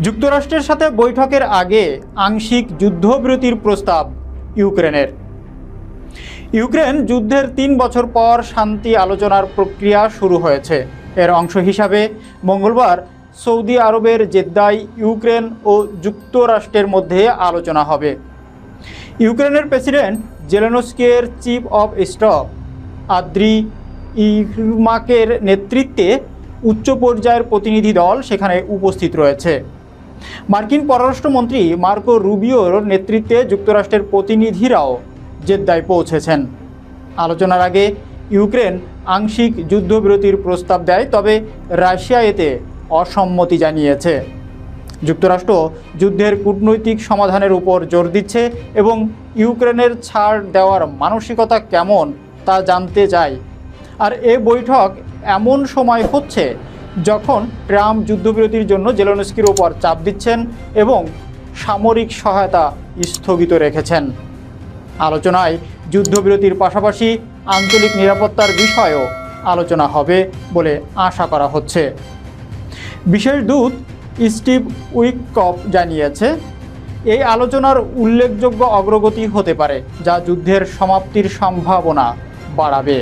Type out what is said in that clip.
যুক্তরাষ্ট্রের সাথে বৈঠকের আগে আংশিক যুদ্ধবিরতির প্রস্তাব ইউক্রেনের। ইউক্রেন যুদ্ধের ৩ বছর পর শান্তি আলোচনার প্রক্রিয়া শুরু হয়েছে। এর অংশ হিসাবে মঙ্গলবার সৌদি আরবের জেদ্দায় ইউক্রেন ও যুক্তরাষ্ট্রের মধ্যে আলোচনা হবে। ইউক্রেনের প্রেসিডেন্ট জেলেনস্কির চিফ অব স্টাফ আদ্রি ইরমাকের নেতৃত্বে উচ্চ পর্যায়ের প্রতিনিধি দল সেখানে উপস্থিত রয়েছে। মার্কিন পররাষ্ট্রমন্ত্রী মার্কো রুবিওর নেতৃত্বে যুক্তরাষ্ট্রের প্রতিনিধিরাও জেদ্দায় পৌঁছেছেন। আলোচনার আগে ইউক্রেন আংশিক যুদ্ধবিরতির প্রস্তাব দেয়, তবে রাশিয়া এতে অসম্মতি জানিয়েছে। যুক্তরাষ্ট্র যুদ্ধের কূটনৈতিক সমাধানের উপর জোর দিচ্ছে এবং ইউক্রেনের ছাড় দেওয়ার মানসিকতা কেমন তা জানতে চায়। আর এ বৈঠক এমন সময় হচ্ছে যখন ট্রাম্প যুদ্ধবিরতির জন্য জেলেনস্কির ওপর চাপ দিচ্ছেন এবং সামরিক সহায়তা স্থগিত রেখেছেন। আলোচনায় যুদ্ধবিরতির পাশাপাশি আঞ্চলিক নিরাপত্তার বিষয়েও আলোচনা হবে বলে আশা করা হচ্ছে। বিশেষ দূত স্টিভ উইটকফ জানিয়েছে, এই আলোচনার উল্লেখযোগ্য অগ্রগতি হতে পারে যা যুদ্ধের সমাপ্তির সম্ভাবনা বাড়াবে।